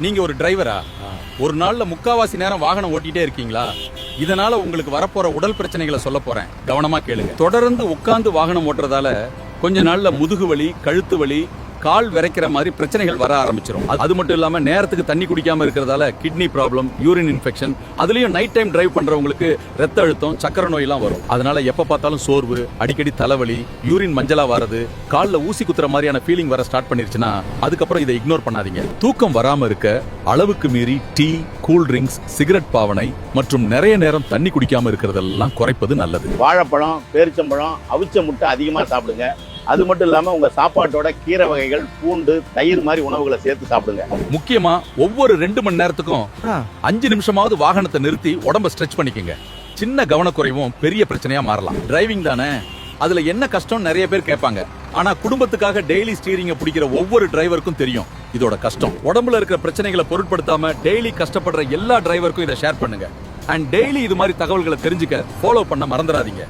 நீங்க ஒரு டிரைவரா? ஒரு நாள்ல முக்காவாசி நேரம் வாகனம் ஓட்டிட்டே இருக்கீங்களா? இதனால உங்களுக்கு வரப்போற உடல் பிரச்சனைகளை சொல்ல போறேன், கவனமா கேளுங்க. தொடர்ந்து உட்கார்ந்து வாகனம் ஓட்டுறதால கொஞ்ச நாள்ல முதுகு வலி, கழுத்து வலி, கால் விரைக்கிற மாதிரி பிரச்சனைகள் வர ஆரம்பிச்சிடும். அது மட்டும் இல்லாம நேரத்துக்கு தண்ணி குடிக்காம இருக்கிறதால கிட்னி ப்ராப்ளம், யூரின் இன்ஃபெக்ஷன், அதுலயும் நைட் டைம் டிரைவ் பண்றவங்களுக்கு ரத்த அழுத்தம், சக்கரை நோய் எல்லாம் வரும். அதனால எப்ப பார்த்தாலும் சோர்வு, அடிக்கடி தலைவலி, யூரின் மஞ்சளா வரது, கால்ல ஊசி குத்துற மாதிரியான ஃபீலிங் வர ஸ்டார்ட் பண்ணிருச்சுன்னா அதுக்கப்புறம் இதை இக்னோர் பண்ணாதீங்க. தூக்கம் வராம இருக்க அளவுக்கு மீறி டீ, கூல் ட்ரிங்க்ஸ், சிகரெட் பாவனை மற்றும் நிறைய நேரம் தண்ணி குடிக்காம இருக்கிறதெல்லாம் குறைப்பது நல்லது. வாழைப்பழம், பேரிச்சம்பழம், அவிச்ச முட்டை அதிகமா சாப்பிடுங்க. அது மட்டும் இல்லாம உங்க சாப்பாட்டோட கீரை வகைகள், பூண்டு, தயிர் மாதிரி உணவுகளை சேர்த்து சாப்பிடுங்க. முக்கியமா ஒவ்வொரு 2 மணி நேரத்துக்கும் 5 நிமிஷமாவது வாகனத்தை நிறுத்தி உடம்ப ஸ்ட்ரெச் பண்ணிக்கங்க. சின்ன கவனக்குறைவும் பெரிய பிரச்சனையா மாறலாம். டிரைவிங் தானே, அதுல என்ன கஷ்டம் நிறைய பேர் கேட்பாங்க. ஆனா குடும்பத்துக்காக டெய்லி ஸ்டீரிங்க பிடிக்கிற ஒவ்வொரு டிரைவருக்கும் தெரியும் இதோட கஷ்டம். உடம்புல இருக்கிற பிரச்சனைகளை பொருட்படுத்தாம டெய்லி கஷ்டப்படுற எல்லா டிரைவருக்கும் இதை ஷேர் பண்ணுங்க. அண்ட் டெய்லி இது மாதிரி தகவல்களை தெரிஞ்சுக்க ஃபாலோ பண்ண மறந்துடாதீங்க.